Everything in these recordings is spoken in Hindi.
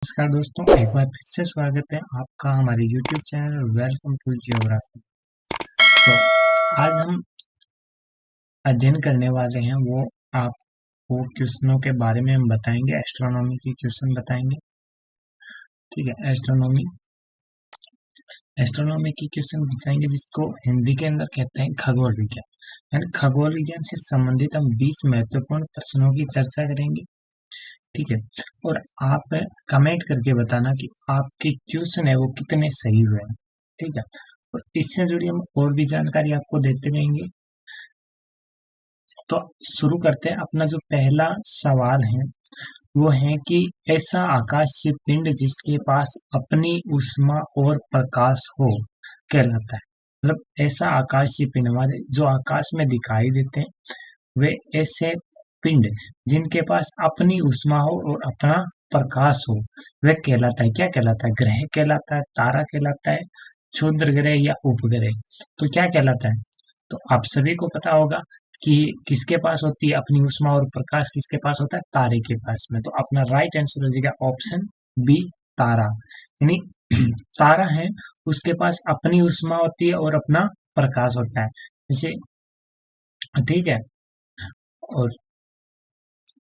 नमस्कार दोस्तों, एक बार फिर से स्वागत है आपका हमारे YouTube channel welcome to geography. तो आज हम अध्ययन करने वाले हैं वो आपको क्वेश्चनों के बारे में हम बताएंगे। एस्ट्रोनॉमी के क्वेश्चन बताएंगे। ठीक है, एस्ट्रोनॉमी की क्वेश्चन बताएंगे जिसको हिंदी के अंदर कहते हैं खगोल विज्ञान। यानी खगोल विज्ञान से संबंधित हम 20 महत्वपूर्ण प्रश्नों की चर्चा करेंगे। ठीक है, और आप कमेंट करके बताना कि आपके क्वेश्चन है वो कितने सही हुए हैं। ठीक है, और इससे जुड़ी हम और भी जानकारी आपको देते रहेंगे। तो शुरू करते हैं। अपना जो पहला सवाल है वो है कि ऐसा आकाशीय पिंड जिसके पास अपनी ऊष्मा और प्रकाश हो कहलाता है। मतलब ऐसा आकाशीय पिंड हमारे जो आकाश में दिखाई देते हैं वे ऐसे पिंड जिनके पास अपनी ऊष्मा हो और अपना प्रकाश हो वह कहलाता है। क्या कहलाता है? ग्रह कहलाता है, तारा कहलाता है, क्षुद्र ग्रह या उपग्रह। तो क्या कहलाता है? तो आप सभी को पता होगा कि किसके पास होती है अपनी ऊष्मा और प्रकाश? किसके पास होता है? तारे के पास में। तो अपना राइट आंसर हो जाएगा ऑप्शन बी, तारा। यानी तारा है उसके पास अपनी ऊष्मा होती है और अपना प्रकाश होता है। जैसे ठीक है, और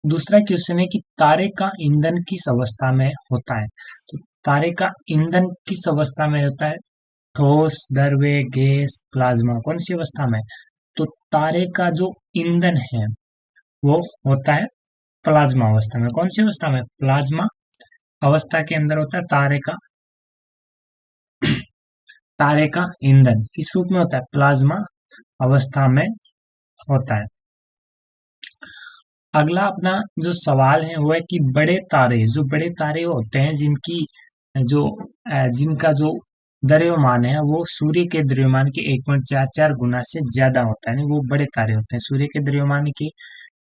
दूसरा क्वेश्चन है कि तारे का ईंधन किस अवस्था में होता है? तो तारे का ईंधन किस अवस्था में होता है? ठोस, द्रव्य, गैस, प्लाज्मा, कौन सी अवस्था में? तो तारे का जो ईंधन है वो होता है प्लाज्मा अवस्था में। कौन सी अवस्था में? प्लाज्मा अवस्था के अंदर होता है तारे का ईंधन किस रूप में होता है? प्लाज्मा अवस्था में होता है। अगला अपना जो सवाल है वो है कि बड़े तारे होते हैं जिनका जो द्रव्यमान है वो सूर्य के द्रव्यमान के 1.44 गुना से ज्यादा होता है। वो बड़े तारे होते हैं। सूर्य के द्रव्यमान के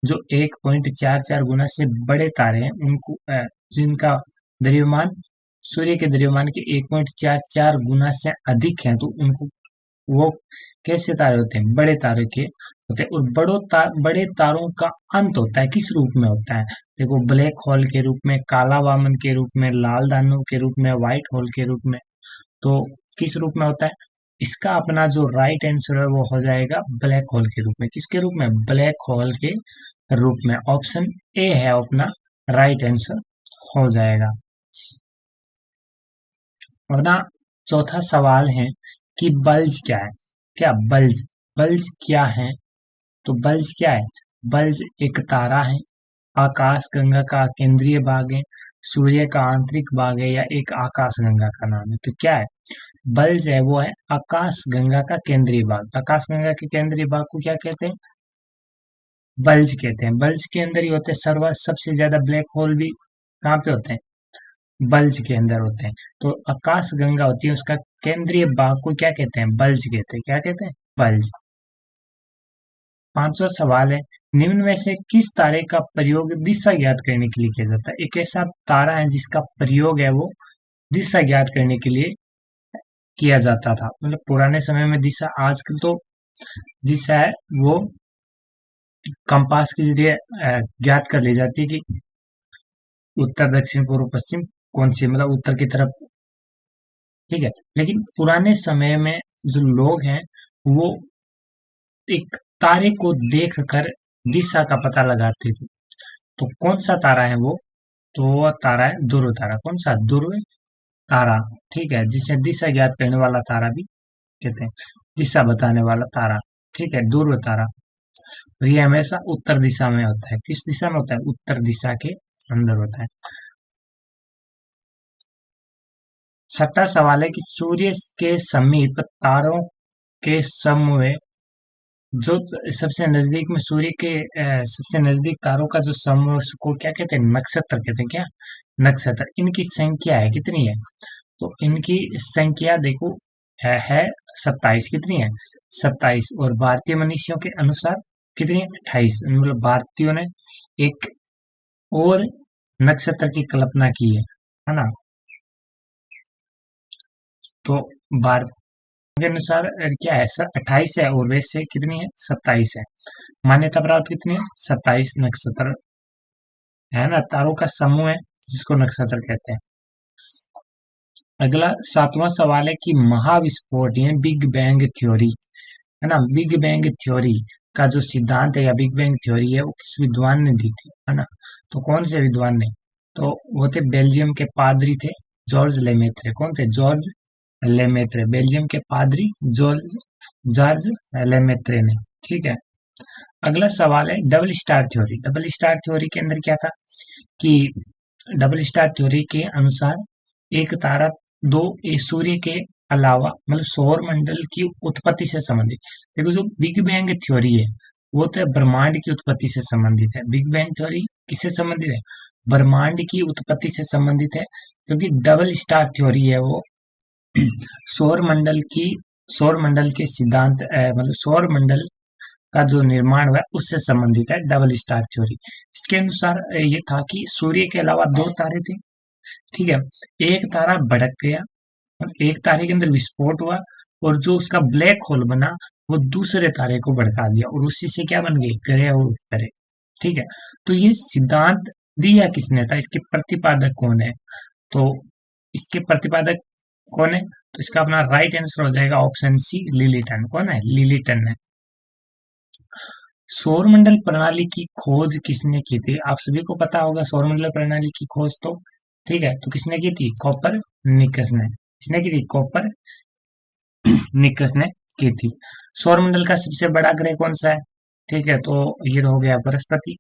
जो 1.44 गुना से बड़े तारे हैं उनको जिनका द्रव्यमान सूर्य के द्रव्यमान के 1.44 गुना से अधिक है तो उनको वो कैसे तारे होते हैं? बड़े तारे के होते हैं। और बड़े तारों का अंत होता है किस रूप में होता है? देखो, ब्लैक होल के रूप में, काला वामन के रूप में, लाल दानव के रूप में, व्हाइट होल के रूप में। तो किस रूप में होता है? इसका अपना जो राइट आंसर है वो हो जाएगा ब्लैक होल के रूप में। किसके रूप में? ब्लैक होल के रूप में। ऑप्शन ए है अपना राइट आंसर हो जाएगा। और ना चौथा सवाल है कि बल्ज क्या है? क्या बल्ज क्या है? तो बल्ज क्या है? बल्ज एक तारा है, आकाश गंगा का केंद्रीय भाग है, सूर्य का आंतरिक भाग है, या एक आकाश गंगा का नाम है। तो क्या है? बल्ज है वो है आकाश गंगा का केंद्रीय भाग। आकाश गंगा के केंद्रीय भाग को क्या कहते हैं? बल्ज कहते हैं। बल्ज के अंदर ही होते हैं सबसे ज्यादा ब्लैक होल भी कहाँ पे होते हैं? बल्ज के अंदर होते हैं। तो आकाश गंगा होती है उसका केंद्रीय भाग को क्या कहते हैं? बल्ज कहते हैं। क्या कहते हैं? बल्ज। पांचवा सवाल है, निम्न में से किस तारे का प्रयोग दिशा ज्ञात करने के लिए किया जाता है? एक ऐसा तारा है जिसका प्रयोग है वो दिशा ज्ञात करने के लिए किया जाता था। मतलब पुराने समय में दिशा, आजकल तो दिशा है वो कंपास के जरिए ज्ञात कर ली जाती है कि उत्तर, दक्षिण, पूर्व, पश्चिम कौन सी, मतलब उत्तर की तरफ। ठीक है, लेकिन पुराने समय में जो लोग हैं वो एक तारे को देखकर दिशा का पता लगाते थे। तो कौन सा तारा है वो? तो वो तारा है ध्रुव तारा। कौन सा? ध्रुव तारा। ठीक है, जिसे दिशा ज्ञात करने वाला तारा भी कहते हैं, दिशा बताने वाला तारा। ठीक है, ध्रुव तारा। तो ये हमेशा उत्तर दिशा में होता है। किस दिशा में होता है? उत्तर दिशा के अंदर होता है। छठा सवाल है कि सूर्य के समीप तारों के समूह जो सबसे नजदीक में सूर्य के सबसे नजदीक तारों का जो समूह उसको क्या कहते हैं? नक्षत्र कहते हैं। क्या? नक्षत्र। इनकी संख्या है कितनी है? तो इनकी संख्या देखो है 27। कितनी है? 27। और भारतीय मनीषियों के अनुसार कितनी है? 28। मतलब भारतीयों ने एक और नक्षत्र की कल्पना की है ना? तो भारत के अनुसार क्या है? 28 है और वैसे कितनी है? 27 है। मान्यता प्राप्त कितनी है? 27 नक्षत्र है ना, तारों का समूह है जिसको नक्षत्र कहते हैं। अगला 7वां सवाल है कि महाविस्फोट यानी बिग बैंग थ्योरी, है ना, बिग बैंग थ्योरी का जो सिद्धांत है या बिग बैंग थ्योरी है वो किस विद्वान ने दी थी, है ना। तो कौन से विद्वान ने, तो वो थे बेल्जियम के पादरी थे जॉर्ज लेमेत्रे। कौन थे? जॉर्ज लेमेत्रे, बेल्जियम के पादरी जॉर्ज जॉर्ज लेमेत्रे ने। ठीक है। अगला सवाल है double star theory. Double star theory के अंदर क्या था कि डबल स्टार थ्योरी के अनुसार एक तारा दो सूर्य के अलावा मतलब सौर मंडल की उत्पत्ति से संबंधित। देखो जो बिग बैंग थ्योरी है वो तो ब्रह्मांड की उत्पत्ति से संबंधित है। बिग बैंग थ्योरी किससे संबंधित है? ब्रह्मांड की उत्पत्ति से संबंधित है। क्योंकि डबल स्टार थ्योरी है वो सौर मंडल की सौर मंडल के सिद्धांत मतलब सौर मंडल का जो निर्माण हुआ है उससे संबंधित है डबल स्टार थ्योरी। इसके अनुसार ये था कि सूर्य के अलावा दो तारे थे। ठीक है। एक तारा भड़क गया और एक तारे के अंदर विस्फोट हुआ और जो उसका ब्लैक होल बना वो दूसरे तारे को भड़का दिया और उसी से क्या बन गए? ग्रह और उपग्रह। ठीक है। तो ये सिद्धांत दिया किसने था? इसके प्रतिपादक कौन है? तो इसके प्रतिपादक कौन है? तो इसका अपना राइट आंसर हो जाएगा ऑप्शन सी, लिलीटन। कौन है? लिलीटन है। सौरमंडल प्रणाली की खोज किसने की थी? आप सभी को पता होगा सौरमंडल प्रणाली की खोज तो। ठीक है। तो किसने की थी? कॉपर निकस ने। किसने की थी? कॉपर निकस ने की थी। सौरमंडल का सबसे बड़ा ग्रह कौन सा है? ठीक है। तो ये हो गया बृहस्पति।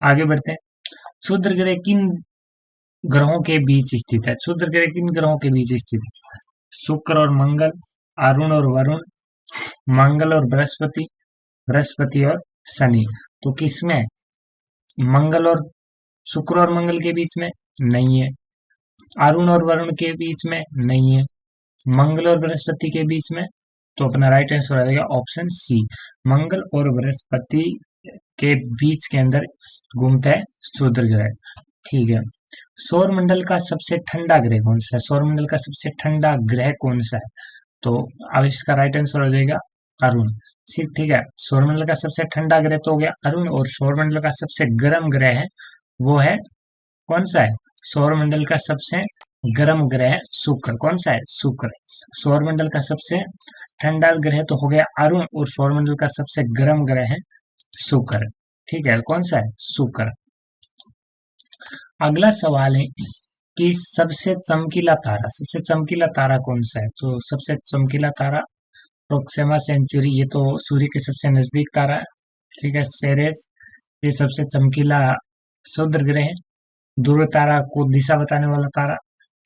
आगे बढ़ते हैं। क्षुद्र ग्रह किन ग्रहों के बीच स्थित है? क्षुद्र ग्रह किन ग्रहों के बीच स्थित है? शुक्र और मंगल, अरुण और वरुण, मंगल और बृहस्पति, बृहस्पति और शनि। तो किसमें? मंगल और शुक्र और मंगल के बीच में नहीं है। अरुण और वरुण के बीच में नहीं है। मंगल और बृहस्पति के बीच में। तो अपना राइट आंसर आ जाएगा ऑप्शन सी, मंगल और बृहस्पति के बीच के अंदर घूमता है क्षुद्र ग्रह। ठीक है। सौरमंडल का सबसे ठंडा ग्रह कौन सा है? सौरमंडल का सबसे ठंडा ग्रह कौन सा है? तो अब इसका राइट आंसर हो जाएगा अरुण। ठीक है। सौरमंडल का सबसे ठंडा ग्रह तो हो गया अरुण और सौरमंडल का सबसे गर्म ग्रह है वो है कौन सा है? सौरमंडल का सबसे गर्म ग्रह है शुक्र। कौन सा है? शुक्र। सौरमंडल का सबसे ठंडा ग्रह तो हो गया अरुण और सौरमंडल का सबसे गर्म ग्रह है शुक्र। ठीक है। कौन सा है? शुक्र। अगला सवाल है कि सबसे चमकीला तारा कौन सा है? तो सबसे चमकीला तारा प्रोक्सिमा सेंचुरी, ये तो सूर्य के सबसे नजदीक तारा है। ठीक है। सेरेस, ये सबसे चमकीला क्षुद्र ग्रह है। ध्रुव तारा को दिशा बताने वाला तारा।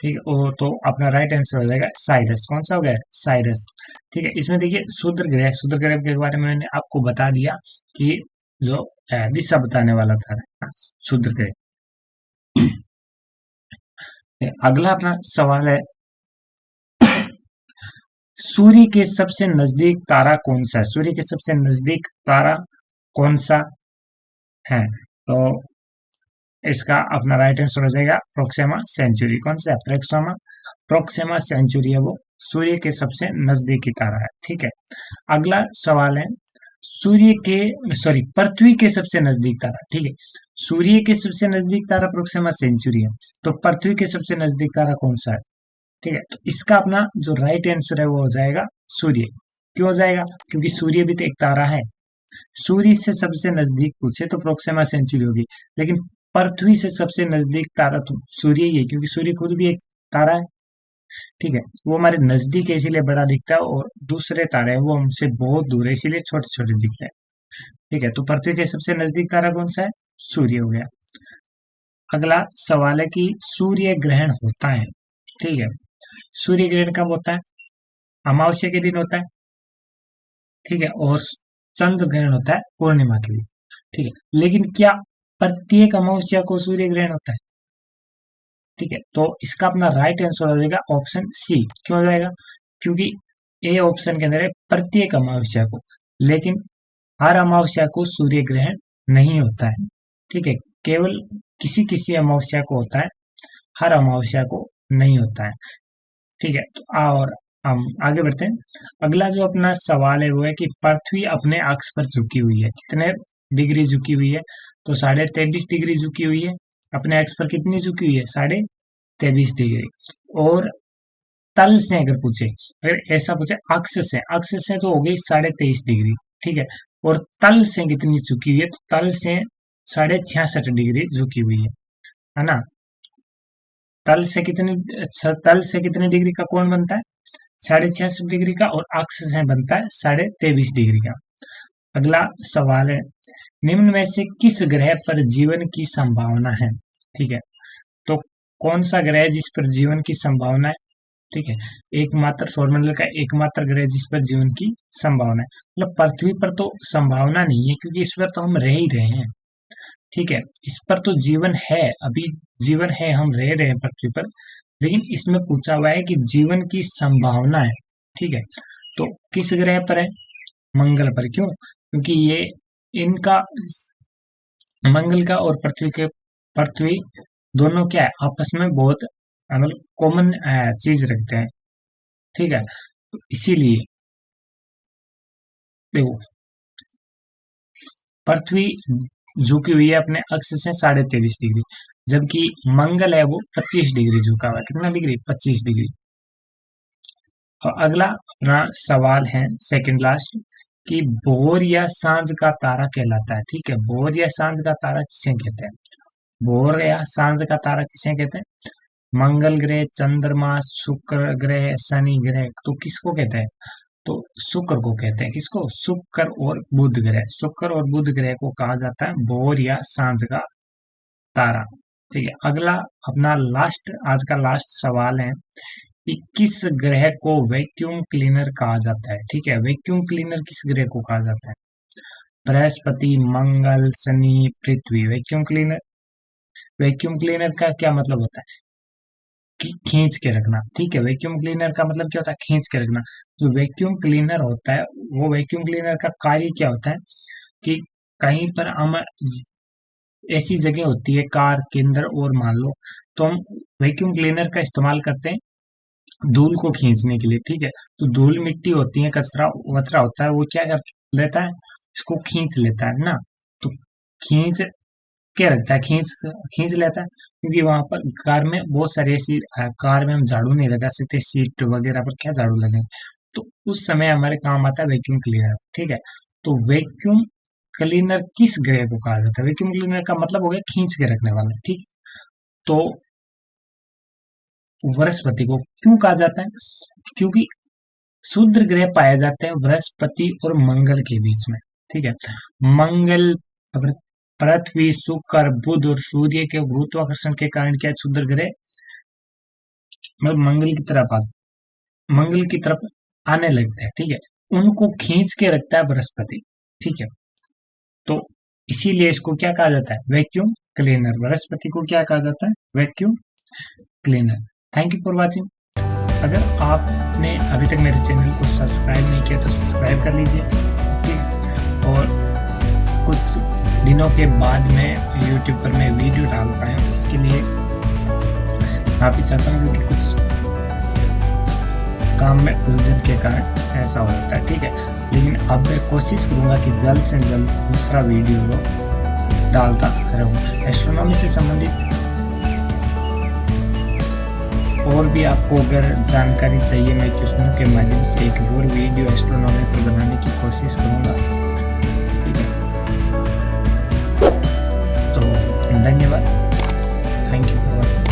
ठीक है। वो तो अपना राइट आंसर हो जाएगा साइरस। कौन सा हो गया? साइरस। ठीक है। इसमें देखिए क्षुद्र ग्रह के बारे में मैंने आपको बता दिया कि जो दिशा बताने वाला तारा है क्षुद्र ग्रह। अगला अपना सवाल है सूर्य के सबसे नजदीक तारा कौन सा है? सूर्य के सबसे नजदीक तारा कौन सा है? तो इसका अपना राइट आंसर हो जाएगा प्रोक्सिमा सेंचुरी। कौन सा है? प्रोक्सिमा सेंचुरी है वो सूर्य के सबसे नजदीकी तारा है। ठीक है। अगला सवाल है पृथ्वी के सबसे नजदीक तारा। ठीक है। सूर्य के सबसे नजदीक तारा प्रोक्सिमा सेंचुरी है। तो पृथ्वी के सबसे नजदीक तारा कौन सा है? ठीक है। तो इसका अपना जो राइट आंसर है वो हो जाएगा सूर्य। क्यों हो जाएगा? क्योंकि सूर्य भी तो एक तारा है। सूर्य से सबसे नजदीक पूछे तो प्रोक्सिमा सेंचुरी होगी, लेकिन पृथ्वी से सबसे नजदीक तारा तो सूर्य ही है क्योंकि सूर्य खुद भी एक तारा है। ठीक है। वो हमारे नजदीक है इसीलिए बड़ा दिखता है और दूसरे तारे हैं वो हमसे बहुत दूर है इसीलिए छोटे छोटे दिखते हैं। ठीक है। तो पृथ्वी के सबसे नजदीक तारा कौन सा है? सूर्य हो गया। अगला सवाल है कि सूर्य ग्रहण होता है। ठीक है। सूर्य ग्रहण कब होता है? अमावस्या के दिन होता है। ठीक है। और चंद्र ग्रहण होता है पूर्णिमा के दिन। ठीक है। लेकिन क्या प्रत्येक अमावस्या को सूर्य ग्रहण होता है? ठीक है। तो इसका अपना राइट आंसर हो जाएगा ऑप्शन सी। क्यों हो जाएगा? क्योंकि ए ऑप्शन के अंदर है प्रत्येक अमावस्या को, लेकिन हर अमावस्या को सूर्य ग्रहण नहीं होता है। ठीक है। केवल किसी किसी अमावस्या को होता है, हर अमावस्या को नहीं होता है। ठीक है। तो और हम आगे बढ़ते हैं। अगला जो अपना सवाल है वो है कि पृथ्वी अपने अक्ष पर झुकी हुई है। कितने डिग्री झुकी हुई है? तो 23.5 डिग्री झुकी हुई है। अपने अक्ष पर कितनी झुकी हुई है? 23.5 डिग्री। और तल से अगर पूछे, अगर ऐसा पूछे अक्ष से तो हो गई 23.5 डिग्री, ठीक है। और तल से कितनी झुकी हुई है, तो तल से 66.5 डिग्री झुकी हुई है ना। तल से कितनी तल से कितने डिग्री का कोण बनता है, 66.5 डिग्री का, और अक्ष से बनता है 23.5 डिग्री का। अगला सवाल है, निम्न में से किस ग्रह पर जीवन की संभावना है, ठीक है। तो कौन सा ग्रह है जिस पर जीवन की संभावना है, ठीक है। एकमात्र सौरमंडल का एकमात्र ग्रह जिस पर जीवन की संभावना है, मतलब पृथ्वी पर तो संभावना नहीं है क्योंकि इस पर तो हम रह ही रहे हैं, ठीक है। इस पर तो जीवन है, अभी जीवन है, हम रह रहे हैं पृथ्वी पर, लेकिन इसमें पूछा हुआ है कि जीवन की संभावना है, ठीक है। तो किस ग्रह पर है, मंगल पर। क्यों, क्योंकि ये इनका मंगल का और पृथ्वी दोनों क्या है, आपस में बहुत मतलब कॉमन चीज रखते हैं, ठीक है। तो इसीलिए देखो, पृथ्वी झुकी हुई है अपने अक्ष से 23.5 डिग्री, जबकि मंगल है वो 25 डिग्री झुका हुआ है। कितना डिग्री, 25 डिग्री। और अगला अपना सवाल है सेकंड लास्ट, कि भोर या सांझ का तारा कहलाता है, ठीक है। भोर या सांझ का तारा किसे कहते हैं, भोर या सांझ का तारा किसे कहते हैं, मंगल ग्रह, चंद्रमा, शुक्र ग्रह, शनि ग्रह, तो किसको कहते हैं, तो शुक्र को कहते हैं। किसको, शुक्र और बुध ग्रह, शुक्र और बुध ग्रह को कहा जाता है भोर या सांझ का तारा, ठीक है। अगला अपना लास्ट, आज का लास्ट सवाल है कि किस ग्रह को वैक्यूम क्लीनर कहा जाता है, ठीक है। वैक्यूम क्लीनर किस ग्रह को कहा जाता है, बृहस्पति, मंगल, शनि, पृथ्वी। वैक्यूम क्लीनर का क्या मतलब होता है कि खींच के रखना, ठीक है। वैक्यूम क्लीनर का मतलब क्या होता है, खींच के रखना। जो वैक्यूम क्लीनर होता है, वो वैक्यूम क्लीनर का कार्य क्या होता है कि कहीं पर हम ऐसी जगह होती है कार के अंदर, और मान लो तो हम वैक्यूम क्लीनर का इस्तेमाल करते हैं धूल को खींचने के लिए, ठीक है। तो धूल मिट्टी होती है, कचरा वचरा होता है, वो क्या कर लेता है, इसको खींच लेता है ना। तो खींच के रखता है, खींच खींच लेता है, क्योंकि वहां पर कार में बहुत सारी ऐसी कार में हम झाड़ू नहीं लगा सकते, सीट वगैरह पर क्या झाड़ू लगाएंगे, तो उस समय हमारे काम आता है वैक्यूम क्लीनर, ठीक है। तो वैक्यूम क्लीनर किस ग्रह को कहा जाता है, वैक्यूम क्लीनर का मतलब हो गया खींच के रखने वाला, ठीक। तो बृहस्पति को क्यों कहा जाता है, क्योंकि शुद्ध ग्रह पाए जाते हैं बृहस्पति और मंगल के बीच में, ठीक है। मंगल, पृथ्वी, शुक्र, बुध और सूर्य के गुरुत्वाकर्षण के कारण क्या क्षुद्र ग्रह मतलब मंगल की तरफ आने लगते हैं, ठीक है। उनको खींच के रखता है बृहस्पति, ठीक है। तो इसीलिए इसको क्या कहा जाता है, वैक्यूम क्लीनर। बृहस्पति को क्या कहा जाता है, vacuum cleaner. Thank you for watching. अगर आपने अभी तक मेरे चैनल को सब्सक्राइब नहीं किया तो सब्सक्राइब कर लीजिए, ठीक। और कुछ दिनों के बाद मैं YouTube पर मैं वीडियो डालता हूँ, इसके लिए माफी चाहता हूँ क्योंकि कुछ काम में उलझन के कारण ऐसा हो जाता है, ठीक है। लेकिन अब मैं कोशिश करूँगा कि जल्द से जल्द दूसरा वीडियो डालता रहूँ। एस्ट्रोनॉमी से संबंधित और भी आपको अगर जानकारी चाहिए, मैं क्वेश्चनों के माध्यम से एक और वीडियो एस्ट्रोनॉमी पर बनाने की कोशिश करूँगा, ठीक है। तो धन्यवाद, थैंक यू फॉर वॉचिंग।